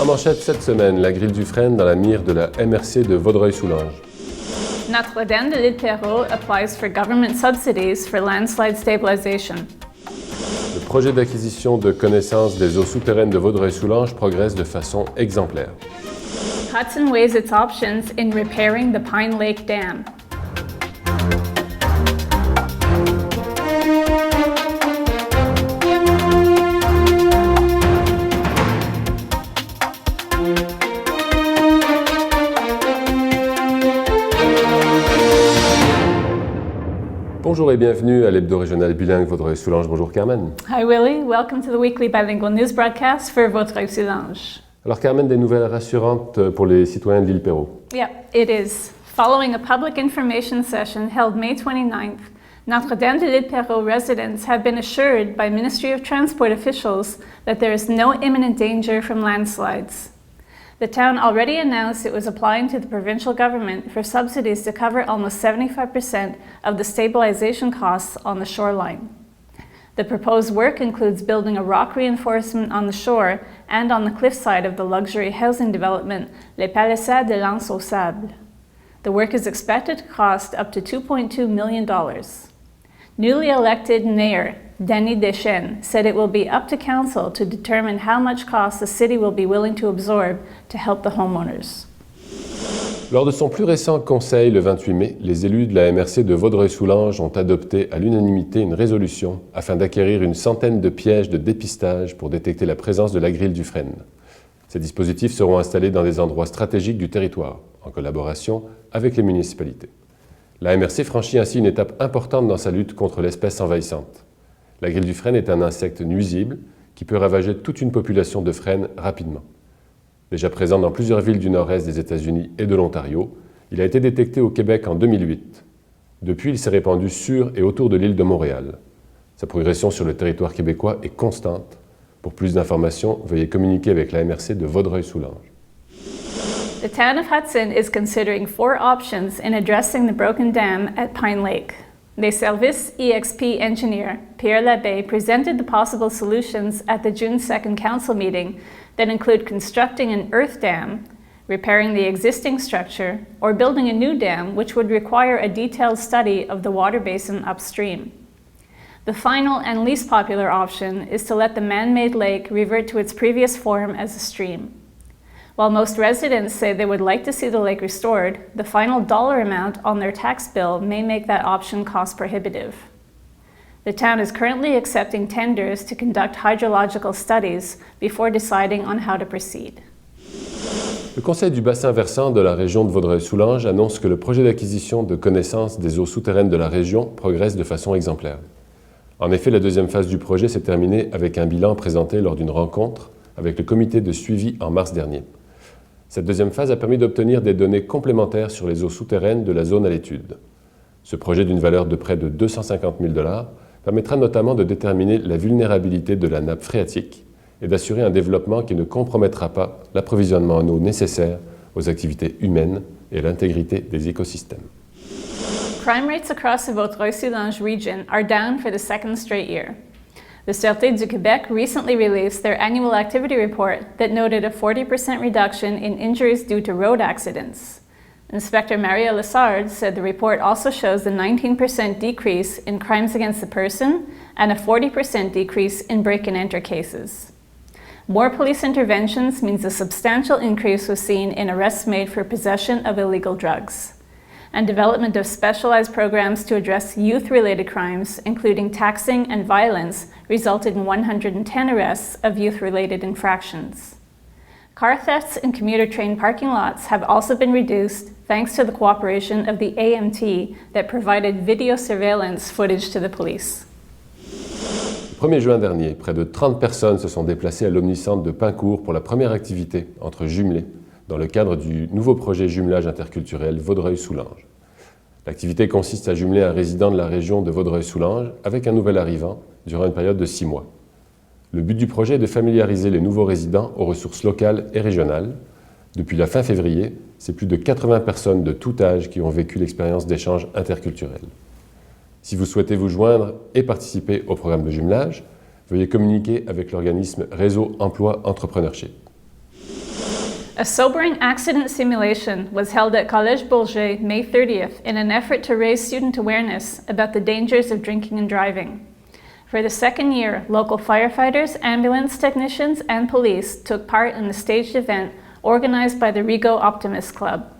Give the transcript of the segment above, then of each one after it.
En manchette cette semaine, la grille du Frêne dans la mire de la MRC de Vaudreuil-Soulanges. Notre-Dame de l'Île Perrot applies for government subsidies for landslide stabilization. Le projet d'acquisition de connaissance des eaux souterraines de Vaudreuil-Soulanges progresse de façon exemplaire. Hudson weighs its options in repairing the Pine Lake Dam. Bonjour et bienvenue à l'hebdo régional bilingue Vaudreuil-Soulanges. Bonjour Carmen. Hi Willie, welcome to the weekly bilingual news broadcast for Vaudreuil-Soulanges. Alors Carmen, des nouvelles rassurantes pour les citoyens de l'île Perrot. Yeah, it is. Following a public information session held May 29th, Notre-Dame de l'Île Perrot residents have been assured by Ministry of Transport officials that there is no imminent danger from landslides. The town already announced it was applying to the provincial government for subsidies to cover almost 75% of the stabilization costs on the shoreline. The proposed work includes building a rock reinforcement on the shore and on the cliffside of the luxury housing development Les Palissades de l'Anse aux Sables. The work is expected to cost up to $2.2 million. Newly elected Mayor Denis Deschênes said it will be up to council to determine how much cost the city will be willing to absorb to help the homeowners. Lors de son plus récent conseil le 28 mai, les élus de la MRC de Vaudreuil-Soulanges ont adopté à l'unanimité une résolution afin d'acquérir une centaine de pièges de dépistage pour détecter la présence de la grille du Frêne. Ces dispositifs seront installés dans des endroits stratégiques du territoire, en collaboration avec les municipalités. La MRC franchit ainsi une étape importante dans sa lutte contre l'espèce envahissante. La grille du frêne est un insecte nuisible qui peut ravager toute une population de frênes rapidement. Déjà présent dans plusieurs villes du nord-est des États-Unis et de l'Ontario, il a été détecté au Québec en 2008. Depuis, il s'est répandu sur et autour de l'île de Montréal. Sa progression sur le territoire québécois est constante. Pour plus d'informations, veuillez communiquer avec la MRC de Vaudreuil-Soulanges. The town of Hudson is considering 4 options in addressing the broken dam at Pine Lake. The Service EXP engineer, Pierre Labbé, presented the possible solutions at the June 2nd council meeting that include constructing an earth dam, repairing the existing structure, or building a new dam which would require a detailed study of the water basin upstream. The final and least popular option is to let the man-made lake revert to its previous form as a stream. While most residents say they would like to see the lake restored, the final dollar amount on their tax bill may make that option cost prohibitive. The town is currently accepting tenders to conduct hydrological studies before deciding on how to proceed. Le Conseil du bassin versant de la région de Vaudreuil-Soulanges annonce que le projet d'acquisition de connaissance des eaux souterraines de la région progresse de façon exemplaire. En effet, la deuxième phase du projet s'est terminée avec un bilan présenté lors d'une rencontre avec le comité de suivi en mars dernier. Cette deuxième phase a permis d'obtenir des données complémentaires sur les eaux souterraines de la zone à l'étude. Ce projet d'une valeur de près de 250 000 $ permettra notamment de déterminer la vulnérabilité de la nappe phréatique et d'assurer un développement qui ne compromettra pas l'approvisionnement en eau nécessaire aux activités humaines et à l'intégrité des écosystèmes. Crime rates across the Vaudreuil-Soulanges region are down for the second straight year. The Sûreté du Québec recently released their annual activity report that noted a 40% reduction in injuries due to road accidents. Inspector Maria Lessard said the report also shows a 19% decrease in crimes against the person and a 40% decrease in break-and-enter cases. More police interventions means a substantial increase was seen in arrests made for possession of illegal drugs. And development of specialized programs to address youth-related crimes, including taxing and violence, resulted in 110 arrests of youth-related infractions. Car thefts in commuter train parking lots have also been reduced thanks to the cooperation of the AMT that provided video surveillance footage to the police. Le 1er juin dernier, près de 30 personnes se sont déplacées à l'Omnicentre de Pincourt pour la première activité entre jumelés dans le cadre du nouveau projet jumelage interculturel Vaudreuil-Soulanges. L'activité consiste à jumeler un résident de la région de Vaudreuil-Soulanges avec un nouvel arrivant durant une période de 6 mois. Le but du projet est de familiariser les nouveaux résidents aux ressources locales et régionales. Depuis la fin février, c'est plus de 80 personnes de tout âge qui ont vécu l'expérience d'échange interculturel. Si vous souhaitez vous joindre et participer au programme de jumelage, veuillez communiquer avec l'organisme Réseau Emploi Entrepreneurship. A sobering accident simulation was held at Collège Bourget May 30th in an effort to raise student awareness about the dangers of drinking and driving. For the second year, local firefighters, ambulance technicians, and police took part in the staged event organized by the Rigaud Optimist Club.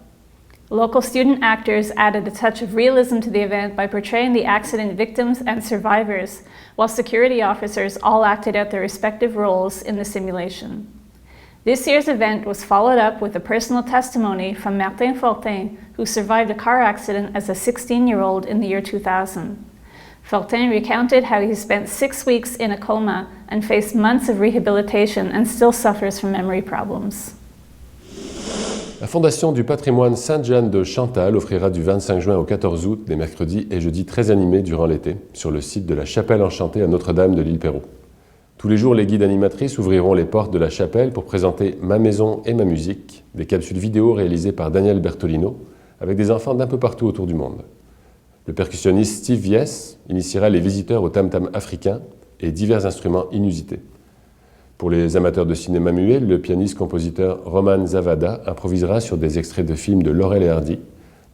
Local student actors added a touch of realism to the event by portraying the accident victims and survivors, while security officers all acted out their respective roles in the simulation. This year's event was followed up with a personal testimony from Martin Fortin, who survived a car accident as a 16-year-old in the year 2000. Fortin recounted how he spent 6 weeks in a coma and faced months of rehabilitation and still suffers from memory problems. La Fondation du patrimoine Sainte-Jeanne de Chantal offrira du 25 juin au 14 août des mercredis et jeudis très animés durant l'été sur le site de la Chapelle Enchantée à Notre-Dame de l'Île-Perrot. Tous les jours, les guides animatrices ouvriront les portes de la chapelle pour présenter Ma maison et ma musique, des capsules vidéo réalisées par Daniel Bertolino avec des enfants d'un peu partout autour du monde. Le percussionniste Steve Vies initiera les visiteurs au tam-tam africain et divers instruments inusités. Pour les amateurs de cinéma muet, le pianiste-compositeur Roman Zavada improvisera sur des extraits de films de Laurel et Hardy,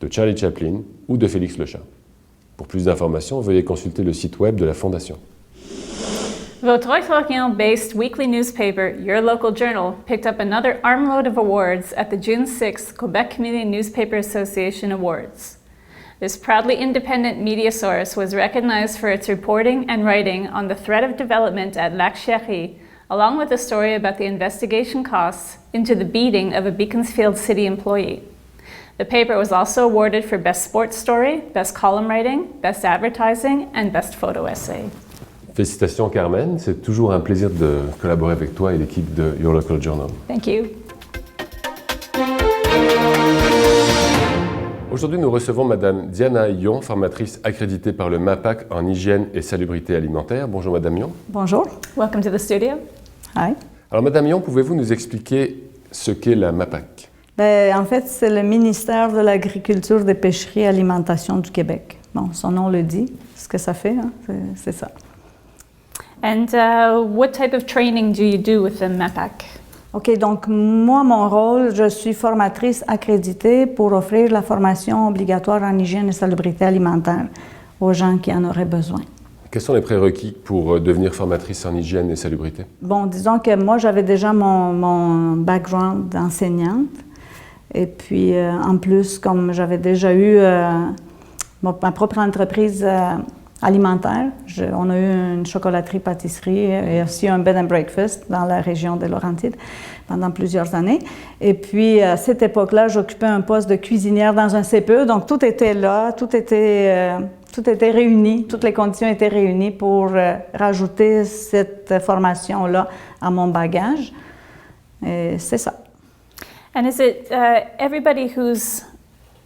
de Charlie Chaplin ou de Félix Le Chat. Pour plus d'informations, veuillez consulter le site web de la Fondation. Vaudreuil-Florian-based weekly newspaper Your Local Journal picked up another armload of awards at the June 6th Quebec Community Newspaper Association Awards. This proudly independent media source was recognized for its reporting and writing on the threat of development at Lac Chéri, along with a story about the investigation costs into the beating of a Beaconsfield City employee. The paper was also awarded for Best Sports Story, Best Column Writing, Best Advertising, and Best Photo Essay. Félicitations Carmen, c'est toujours un plaisir de collaborer avec toi et l'équipe de Your Local Journal. Thank you. Aujourd'hui, nous recevons Madame Diana Yon, formatrice accréditée par le MAPAC en hygiène et salubrité alimentaire. Bonjour Madame Yon. Bonjour. Welcome to the studio. Hi. Alors Madame Yon, pouvez-vous nous expliquer ce qu'est la MAPAC? En fait, c'est le ministère de l'Agriculture, des Pêcheries et Alimentation du Québec. Bon, son nom le dit, ce que ça fait, hein, c'est ça. And what type of training do you do with the MAPAC? OK, donc moi, mon rôle, je suis formatrice accréditée pour offrir la formation obligatoire en hygiène et salubrité alimentaire aux gens qui en auraient besoin. Quels sont les prérequis pour devenir formatrice en hygiène et salubrité? Bon, disons que moi, j'avais déjà mon background d'enseignante. Et puis, en plus, comme j'avais déjà eu ma propre entreprise alimentaire, on a eu une chocolaterie-pâtisserie et aussi un bed and breakfast dans la région des Laurentides pendant plusieurs années. Et puis, à cette époque-là, j'occupais un poste de cuisinière dans un CPE, donc tout était là, tout était réuni, toutes les conditions étaient réunies pour rajouter cette formation-là à mon bagage. Et c'est ça. And is it everybody who's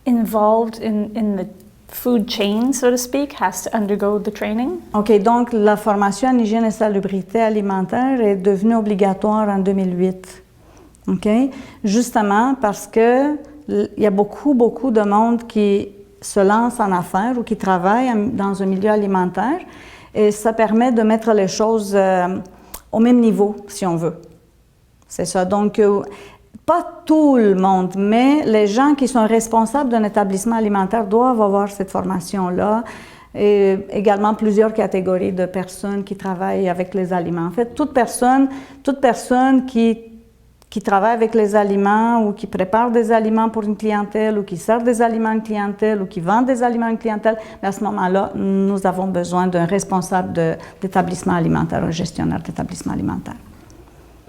involved in the food chain, so to speak, has to undergo the training? OK, donc la formation en hygiène et salubrité alimentaire est devenue obligatoire en 2008. OK? Justement parce que il y a beaucoup de monde qui se lance en affaires ou qui travaille dans un milieu alimentaire et ça permet de mettre les choses au même niveau, si on veut. C'est ça. Donc, pas tout le monde, mais les gens qui sont responsables d'un établissement alimentaire doivent avoir cette formation-là. Et également plusieurs catégories de personnes qui travaillent avec les aliments. En fait, toute personne qui travaille avec les aliments ou qui prépare des aliments pour une clientèle ou qui sert des aliments à une clientèle ou qui vend des aliments à une clientèle, mais à ce moment-là, nous avons besoin d'un responsable d'établissement alimentaire, un gestionnaire d'établissement alimentaire.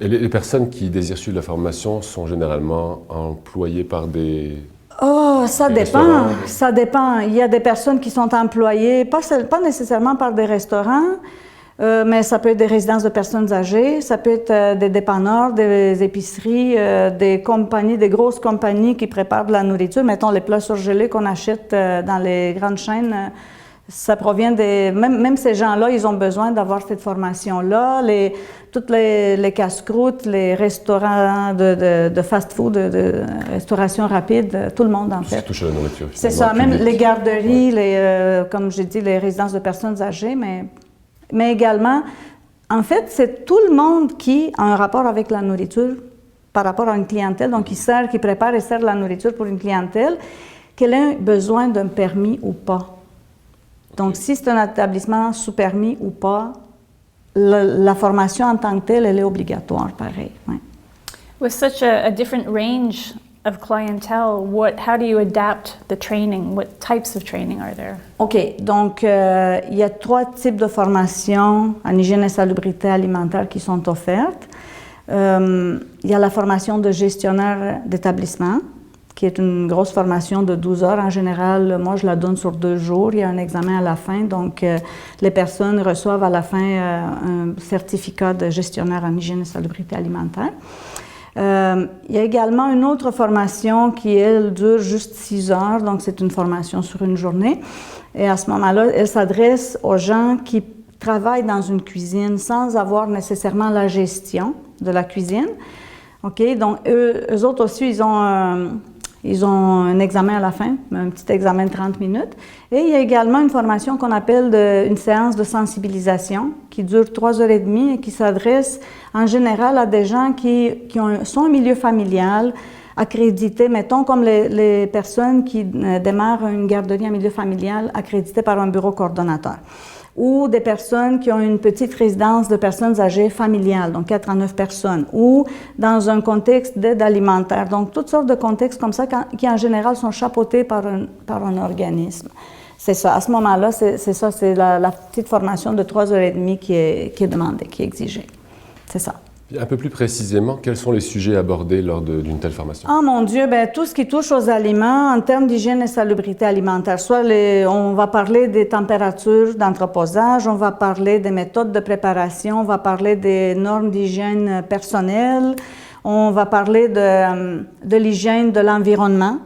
Et les personnes qui désirent suivre la formation sont généralement employées par des... Oh, ça des dépend. restaurants. Ça dépend. Il y a des personnes qui sont employées, pas nécessairement par des restaurants, mais ça peut être des résidences de personnes âgées, ça peut être des dépanneurs, des épiceries, des compagnies, des grosses compagnies qui préparent de la nourriture. Mettons les plats surgelés qu'on achète dans les grandes chaînes. Ça provient des... Même ces gens-là, ils ont besoin d'avoir cette formation-là. Toutes les casse-croûtes, les restaurants de fast-food, de restauration rapide, tout le monde en fait. Ça touche à la nourriture. C'est ça, même public. les garderies, Ouais. comme j'ai dit, les résidences de personnes âgées, mais également, en fait, c'est tout le monde qui a un rapport avec la nourriture par rapport à une clientèle, donc qui prépare et sert de la nourriture pour une clientèle, qu'elle ait besoin d'un permis ou pas. Donc, si c'est un établissement sous permis ou pas, la formation en tant que telle, elle est obligatoire, pareil. Ouais. With such a different range of clientele, how do you adapt the training? What types of training are there? OK. Donc, il y a 3 types de formations en hygiène et salubrité alimentaire qui sont offertes. Il y a la formation de gestionnaire d'établissement, qui est une grosse formation de 12 heures. En général, moi, je la donne sur 2 jours. Il y a un examen à la fin. Donc, les personnes reçoivent à la fin un certificat de gestionnaire en hygiène et salubrité alimentaire. Il y a également une autre formation qui, elle, dure juste 6 heures, donc c'est une formation sur une journée. Et à ce moment-là, elle s'adresse aux gens qui travaillent dans une cuisine sans avoir nécessairement la gestion de la cuisine. OK? Donc, eux autres aussi, ils ont un examen à la fin, un petit examen de 30 minutes. Et il y a également une formation qu'on appelle une séance de sensibilisation qui dure 3h30 et qui s'adresse en général à des gens qui sont en milieu familial, accrédités, mettons comme les personnes qui démarrent une garderie en milieu familial accréditée par un bureau coordonnateur, ou des personnes qui ont une petite résidence de personnes âgées familiales, donc 4 à 9 personnes, ou dans un contexte d'aide alimentaire. Donc, toutes sortes de contextes comme ça qui, en général, sont chapeautés par un organisme. C'est ça. À ce moment-là, c'est la petite formation de 3h30 qui est demandée, qui est exigée. C'est ça. Un peu plus précisément, quels sont les sujets abordés lors d'une telle formation? Ah mon Dieu, bien, tout ce qui touche aux aliments en termes d'hygiène et salubrité alimentaire. On va parler des températures d'entreposage, on va parler des méthodes de préparation, on va parler des normes d'hygiène personnelle, on va parler de l'hygiène de l'environnement.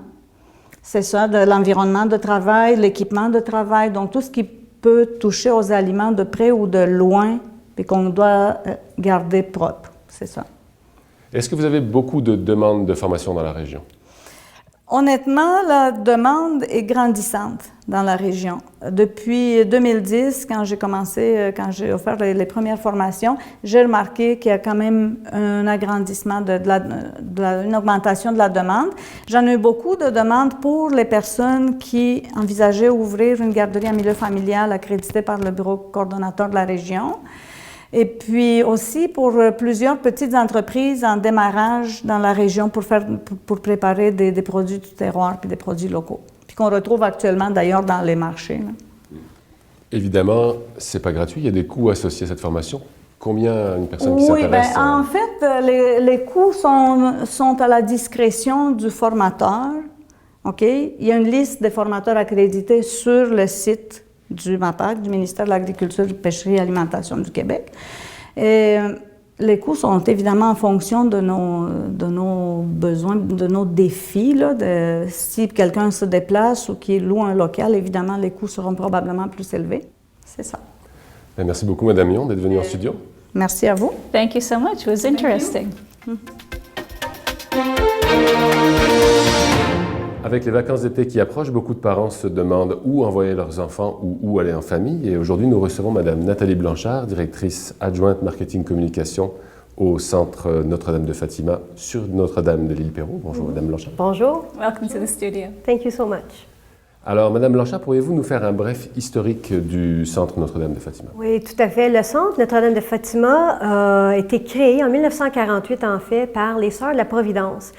C'est ça, de l'environnement de travail, l'équipement de travail, donc tout ce qui peut toucher aux aliments de près ou de loin et qu'on doit garder propre. C'est ça. Est-ce que vous avez beaucoup de demandes de formation dans la région? Honnêtement, la demande est grandissante dans la région. Depuis 2010, quand j'ai offert les premières formations, j'ai remarqué qu'il y a quand même un agrandissement, une augmentation de la demande. J'en ai eu beaucoup de demandes pour les personnes qui envisageaient ouvrir une garderie en milieu familial accréditée par le bureau coordonnateur de la région. Et puis aussi pour plusieurs petites entreprises en démarrage dans la région pour préparer des produits du terroir puis des produits locaux, puis qu'on retrouve actuellement d'ailleurs dans les marchés. Là. Évidemment, c'est pas gratuit, il y a des coûts associés à cette formation. Combien une personne qui s'intéresse? Oui, en fait, les coûts sont à la discrétion du formateur. OK? Il y a une liste des formateurs accrédités sur le site du MAPAC, du ministère de l'Agriculture, Pêcherie et Alimentation du Québec. Et les coûts sont évidemment en fonction de nos besoins, de nos défis. Là, si quelqu'un se déplace ou qu'il loue un local, évidemment, les coûts seront probablement plus élevés. C'est ça. Merci beaucoup, Mme Yon, d'être venue en studio. Merci à vous. Thank you so much. It was interesting. Avec les vacances d'été qui approchent, beaucoup de parents se demandent où envoyer leurs enfants ou où aller en famille. Et aujourd'hui, nous recevons Mme Nathalie Blanchard, directrice adjointe marketing communication au Centre Notre-Dame de Fatima sur Notre-Dame de l'Île-Perrot. Bonjour, Mme Blanchard. Bonjour. Welcome to the studio. Thank you so much. Alors, Mme Blanchard, pourriez-vous nous faire un bref historique du Centre Notre-Dame de Fatima? Oui, tout à fait. Le Centre Notre-Dame de Fatima a été créé en 1948, en fait, par les Sœurs de la Providence,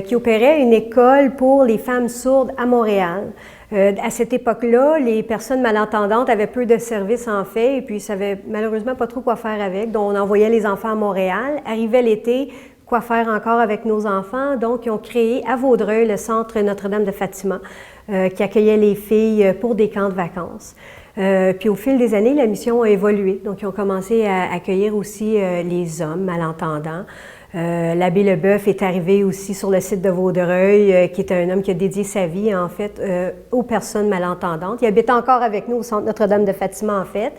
qui opéraient une école pour les femmes sourdes à Montréal. À cette époque-là, les personnes malentendantes avaient peu de services, en fait, et puis ils ne savaient malheureusement pas trop quoi faire avec. Donc, on envoyait les enfants à Montréal. Arrivait l'été, quoi faire encore avec nos enfants? Donc, ils ont créé à Vaudreuil le Centre Notre-Dame de Fatima, qui accueillait les filles pour des camps de vacances. Puis au fil des années, la mission a évolué. Donc, ils ont commencé à accueillir aussi les hommes malentendants. L'abbé Leboeuf est arrivé aussi sur le site de Vaudreuil, qui est un homme qui a dédié sa vie, en fait, aux personnes malentendantes. Il habite encore avec nous au Centre Notre-Dame de Fatima, en fait.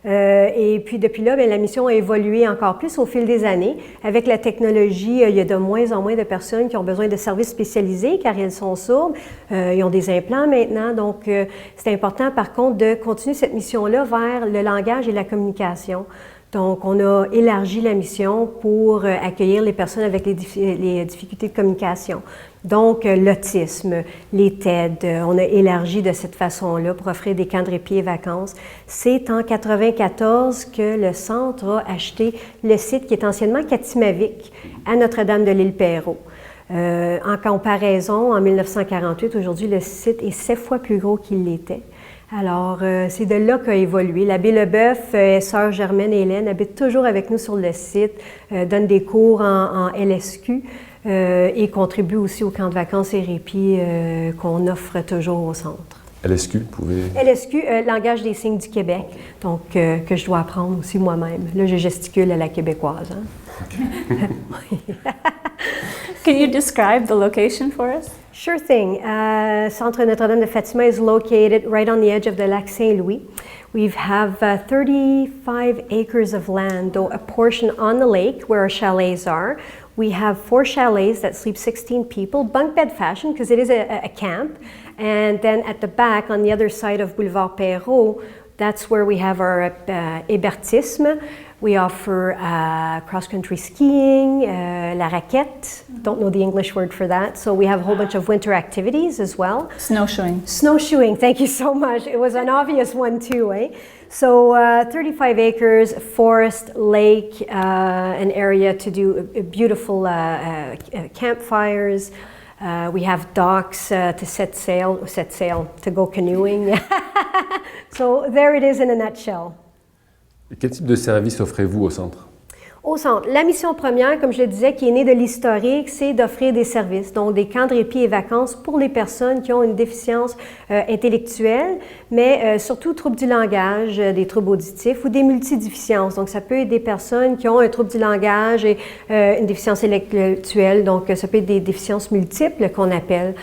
Et puis depuis là, bien, la mission a évolué encore plus au fil des années. Avec la technologie, il y a de moins en moins de personnes qui ont besoin de services spécialisés car elles sont sourdes. Ils ont des implants maintenant, donc c'est important par contre de continuer cette mission-là vers le langage et la communication. Donc, on a élargi la mission pour accueillir les personnes avec les difficultés de communication. Donc, l'autisme, les TED, on a élargi de cette façon-là pour offrir des camps de répit et vacances. C'est en 1994 que le centre a acheté le site qui est anciennement Katimavik à Notre-Dame-de-l'Île-Perrot. En comparaison, en 1948, aujourd'hui, le site est 7 fois plus gros qu'il l'était. Alors, c'est de là qu'a évolué. L'abbé Leboeuf et sœur Germaine et Hélène habitent toujours avec nous sur le site, donnent des cours en LSQ et contribuent aussi au camp de vacances et répit qu'on offre toujours au centre. LSQ, vous pouvez... LSQ, Langage des signes du Québec, donc que je dois apprendre aussi moi-même. Là, je gesticule à la québécoise. Hein? Okay. Can you describe the location for us? Sure thing. Centre Notre-Dame de Fatima is located right on the edge of the Lac Saint-Louis. We have 35 acres of land, though a portion on the lake where our chalets are. We have 4 chalets that sleep 16 people, bunk bed fashion, because it is a camp. And then at the back, on the other side of Boulevard Perrault, that's where we have our hébertisme. We offer cross-country skiing, la raquette, don't know the English word for that. So we have a whole bunch of winter activities as well. Snowshoeing. Snowshoeing, thank you so much. It was an obvious one too, eh? So 35 acres, forest, lake, an area to do beautiful campfires. We have docks to set sail, to go canoeing. So there it is in a nutshell. Et quel type de service offrez-vous au centre? Au centre, la mission première, comme je le disais, qui est née de l'historique, c'est d'offrir des services, donc des camps de répit et vacances pour les personnes qui ont une déficience intellectuelle, mais surtout troubles du langage, des troubles auditifs ou des multidéficiences. Donc, ça peut être des personnes qui ont un trouble du langage et une déficience intellectuelle, donc ça peut être des déficiences multiples qu'on appelle.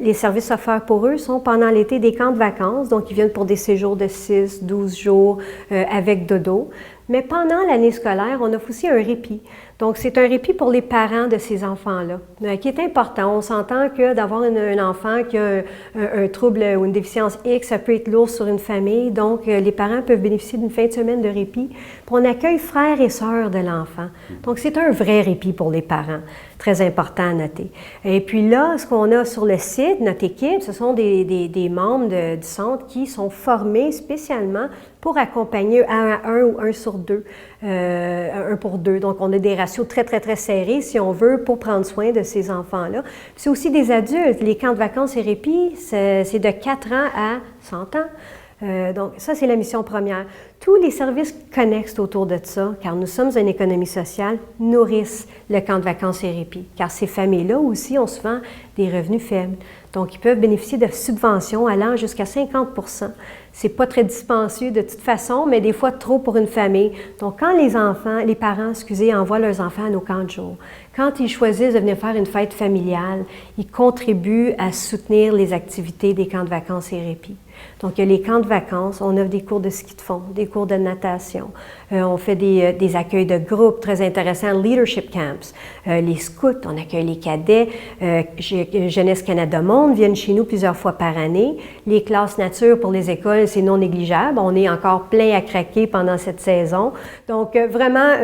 Les services offerts pour eux sont pendant l'été des camps de vacances, donc ils viennent pour des séjours de 6, 12 jours avec dodo. Mais pendant l'année scolaire, on offre aussi un répit. Donc, c'est un répit pour les parents de ces enfants-là, qui est important. On s'entend que d'avoir un enfant qui a un trouble ou une déficience X, ça peut être lourd sur une famille. Donc, les parents peuvent bénéficier d'une fin de semaine de répit. Puis on accueille frères et sœurs de l'enfant. Donc, c'est un vrai répit pour les parents. Très important à noter. Et puis là, ce qu'on a sur le site, notre équipe, ce sont des membres du centre qui sont formés spécialement pour accompagner un ou un sur deux, un pour deux. Donc, on a des ratios très, très, très serrés, si on veut, pour prendre soin de ces enfants-là. Puis c'est aussi des adultes. Les camps de vacances et répit, c'est de 4 ans à 100 ans. Donc, ça, c'est la mission première. Tous les services connexes autour de ça, car nous sommes une économie sociale, nourrissent le camp de vacances et répit. Car ces familles-là aussi ont souvent des revenus faibles. Donc, ils peuvent bénéficier de subventions allant jusqu'à 50 %. C'est pas très dispendieux de toute façon, mais des fois trop pour une famille. Donc, quand les parents, envoient leurs enfants à nos camps de jour, quand ils choisissent de venir faire une fête familiale, ils contribuent à soutenir les activités des camps de vacances et répit. Donc, il y a les camps de vacances, on offre des cours de ski de fond, des cours de natation, on fait des accueils de groupe très intéressants, leadership camps, les scouts, on accueille les cadets, Jeunesse Canada Monde viennent chez nous plusieurs fois par année, les classes nature pour les écoles, c'est non négligeable, on est encore plein à craquer pendant cette saison. Donc, vraiment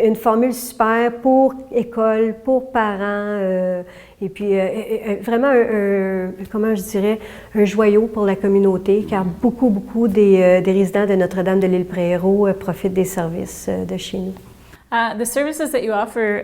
une formule super pour école, pour parents, et puis vraiment un joyau pour la communauté, car beaucoup des résidents de Notre-Dame-de-l'Île-Perrot profitent des services de chez nous. The services that you offer,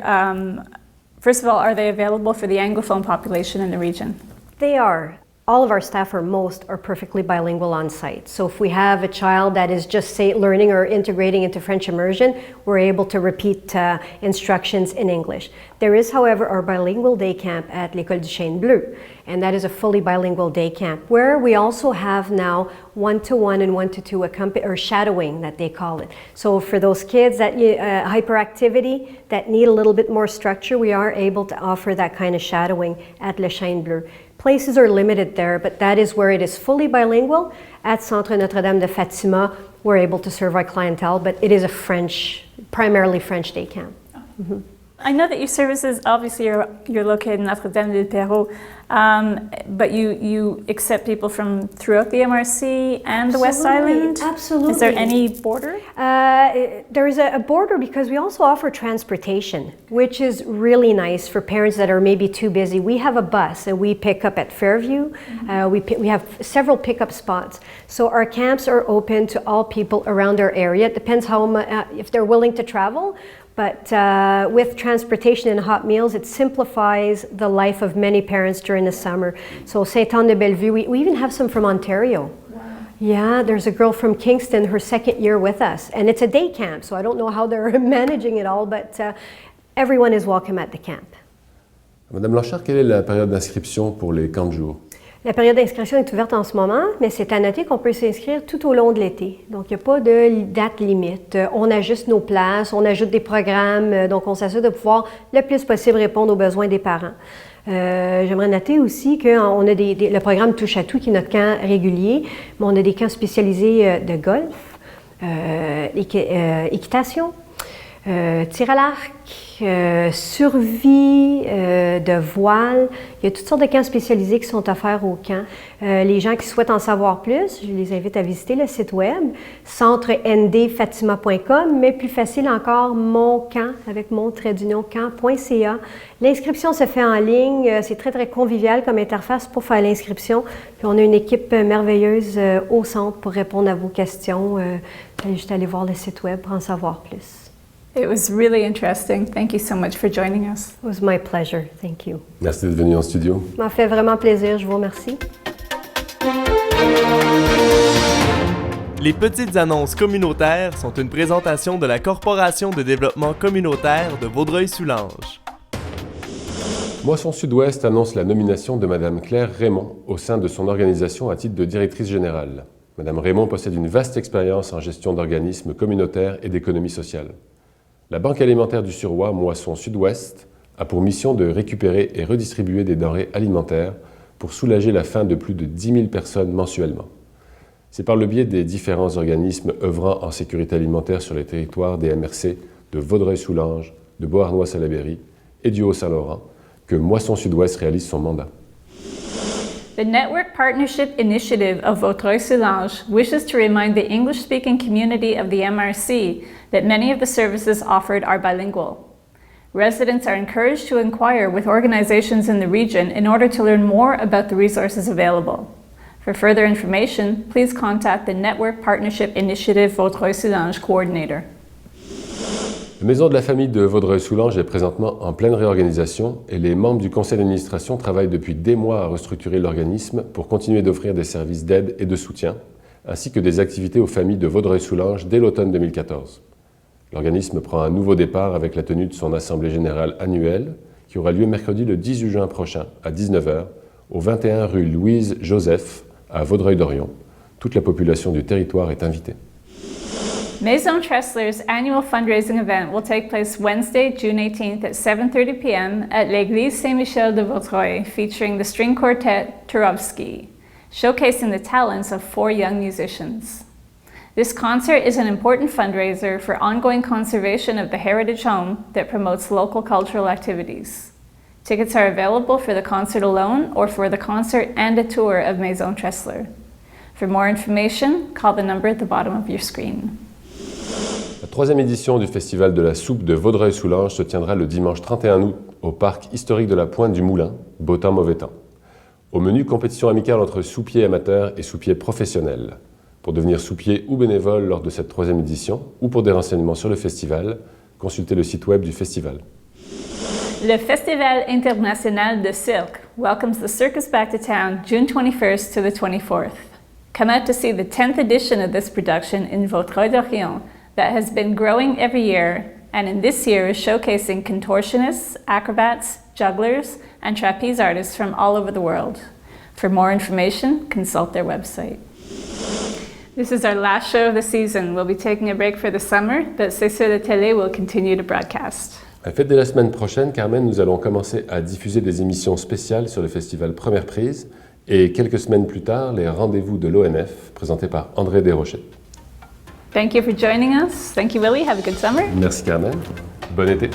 first of all, are they available for the Anglophone population in the region? They are. All of our staff, or most, are perfectly bilingual on site. So if we have a child that is just, say, learning or integrating into French immersion, we're able to repeat instructions in English. There is, however, our bilingual day camp at l'École du Chêne Bleu, and that is a fully bilingual day camp, where we also have now 1-to-1 and 1-to-2 or shadowing, that they call it. So for those kids that hyperactivity that need a little bit more structure, we are able to offer that kind of shadowing at Le Chêne Bleu. Places are limited there, but that is where it is fully bilingual. At Centre Notre-Dame de Fatima, we're able to serve our clientele, but it is a primarily French day camp. Mm-hmm. I know that your services, obviously you're located in Notre-Dame-du-Perrot, but you accept people from throughout the MRC and the West Island? Absolutely. Is there any border? There is a border because we also offer transportation, which is really nice for parents that are maybe too busy. We have a bus and we pick up at Fairview. We have several pickup spots. So our camps are open to all people around our area. It depends how if they're willing to travel. But with transportation and hot meals, it simplifies the life of many parents during the summer. So Sainte-Anne-de-Bellevue, we even have some from Ontario. Wow. Yeah, there's a girl from Kingston, her second year with us. And it's a day camp, so I don't know how they're managing it all, but everyone is welcome at the camp. Madame Blanchard, quelle est la période d'inscription pour les camps de jour? La période d'inscription est ouverte en ce moment, mais c'est à noter qu'on peut s'inscrire tout au long de l'été. Donc, il n'y a pas de date limite. On ajuste nos places, on ajoute des programmes, donc on s'assure de pouvoir le plus possible répondre aux besoins des parents. J'aimerais noter aussi qu'on a le programme Touche à tout, qui est notre camp régulier, mais on a des camps spécialisés de golf, équitation, tir à l'arc, survie, de voile. Il y a toutes sortes de camps spécialisés qui sont offerts au camp. Les gens qui souhaitent en savoir plus, je les invite à visiter le site web centre-ndfatima.com, mais plus facile encore, mon camp avec mon-camp.ca. L'inscription se fait en ligne. C'est très, très convivial comme interface pour faire l'inscription. Puis on a une équipe merveilleuse au centre pour répondre à vos questions. Juste aller voir le site web pour en savoir plus. It was really interesting. Thank you so much for joining us. It was my pleasure. Thank you. Merci d'être venu en studio. Ça m'a fait vraiment plaisir. Je vous remercie. Les petites annonces communautaires sont une présentation de la Corporation de développement communautaire de Vaudreuil-Soulanges. Moisson Sud-Ouest annonce la nomination de Madame Claire Raymond au sein de son organisation à titre de directrice générale. Madame Raymond possède une vaste expérience en gestion d'organismes communautaires et d'économie sociale. La Banque alimentaire du Suroît, Moisson Sud-Ouest, a pour mission de récupérer et redistribuer des denrées alimentaires pour soulager la faim de plus de 10 000 personnes mensuellement. C'est par le biais des différents organismes œuvrant en sécurité alimentaire sur les territoires des MRC de Vaudreuil-Soulanges, de Beauharnois-Salaberry et du Haut-Saint-Laurent que Moisson Sud-Ouest réalise son mandat. The Network Partnership Initiative of Vaudreuil-Soulanges wishes to remind the English-speaking community of the MRC that many of the services offered are bilingual. Residents are encouraged to inquire with organizations in the region in order to learn more about the resources available. For further information, please contact the Network Partnership Initiative Vaudreuil-Soulanges Coordinator. La Maison de la famille de Vaudreuil-Soulanges est présentement en pleine réorganisation et les membres du conseil d'administration travaillent depuis des mois à restructurer l'organisme pour continuer d'offrir des services d'aide et de soutien, ainsi que des activités aux familles de Vaudreuil-Soulanges dès l'automne 2014. L'organisme prend un nouveau départ avec la tenue de son assemblée générale annuelle qui aura lieu mercredi le 18 juin prochain à 19h au 21 rue Louise-Joseph à Vaudreuil-Dorion. Toute la population du territoire est invitée. Maison Tressler's annual fundraising event will take place Wednesday, June 18th at 7:30 p.m. at l'Église Saint-Michel de Vaudreuil, featuring the string quartet Turovsky, showcasing the talents of 4 young musicians. This concert is an important fundraiser for ongoing conservation of the heritage home that promotes local cultural activities. Tickets are available for the concert alone or for the concert and a tour of Maison Tressler. For more information, call the number at the bottom of your screen. La 3e édition du Festival de la soupe de Vaudreuil-Soulanges se tiendra le dimanche 31 août au parc historique de la Pointe du Moulin, beau temps, mauvais temps. Au menu, compétition amicale entre soupiers amateurs et soupiers professionnels. Pour devenir soupier ou bénévole lors de cette 3e édition, ou pour des renseignements sur le festival, consultez le site web du festival. Le Festival International de Cirque welcomes the circus back to town June 21st to the 24th. Come out to see the 10th edition of this production in Vaudreuil-Dorion that has been growing every year, and in this year is showcasing contortionists, acrobats, jugglers, and trapeze artists from all over the world. For more information, consult their website. This is our last show of the season. We'll be taking a break for the summer, but C'est sur la télé will continue to broadcast. À la fête de la semaine prochaine, Carmen, nous allons commencer à diffuser des émissions spéciales sur le festival Première Prise et quelques semaines plus tard, les rendez-vous de l'ONF présentés par André Desrochers. Thank you for joining us. Thank you, Willie. Have a good summer. Merci Carmen. Bon été.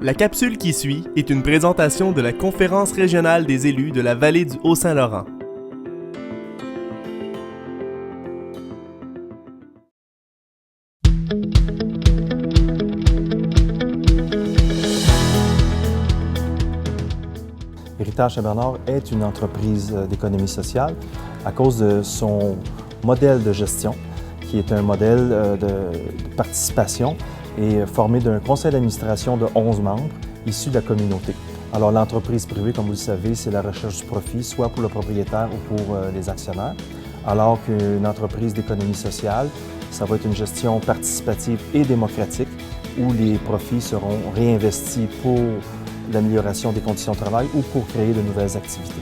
La capsule qui suit est une présentation de la Conférence régionale des élus de la vallée du Haut-Saint-Laurent. Héritage Saint-Bernard est une entreprise d'économie sociale à cause de son modèle de gestion, qui est un modèle de participation et formé d'un conseil d'administration de 11 membres issus de la communauté. Alors l'entreprise privée, comme vous le savez, c'est la recherche du profit, soit pour le propriétaire ou pour les actionnaires, alors qu'une entreprise d'économie sociale, ça va être une gestion participative et démocratique où les profits seront réinvestis pour l'amélioration des conditions de travail ou pour créer de nouvelles activités.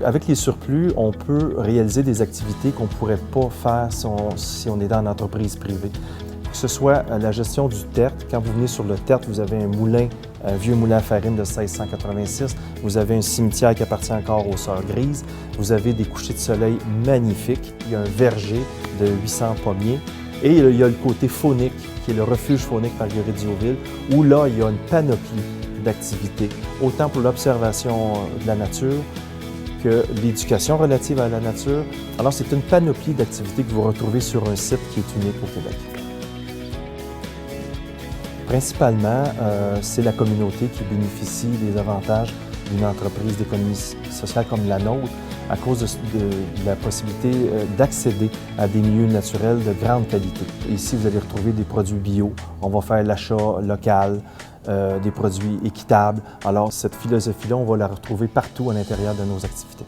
Avec les surplus, on peut réaliser des activités qu'on ne pourrait pas faire si on est dans une entreprise privée. Que ce soit la gestion du tertre. Quand vous venez sur le tertre, vous avez un moulin, un vieux moulin à farine de 1686. Vous avez un cimetière qui appartient encore aux Sœurs Grises. Vous avez des couchers de soleil magnifiques. Il y a un verger de 800 pommiers. Et il y a le côté faunique, qui est le refuge faunique Marguerite Diouville, où là, il y a une panoplie d'activités, autant pour l'observation de la nature que l'éducation relative à la nature. Alors, c'est une panoplie d'activités que vous retrouvez sur un site qui est unique au Québec. Principalement, c'est la communauté qui bénéficie des avantages d'une entreprise d'économie sociale comme la nôtre à cause de la possibilité d'accéder à des milieux naturels de grande qualité. Ici, vous allez retrouver des produits bio. On va faire l'achat local, des produits équitables. Alors, cette philosophie-là, on va la retrouver partout à l'intérieur de nos activités.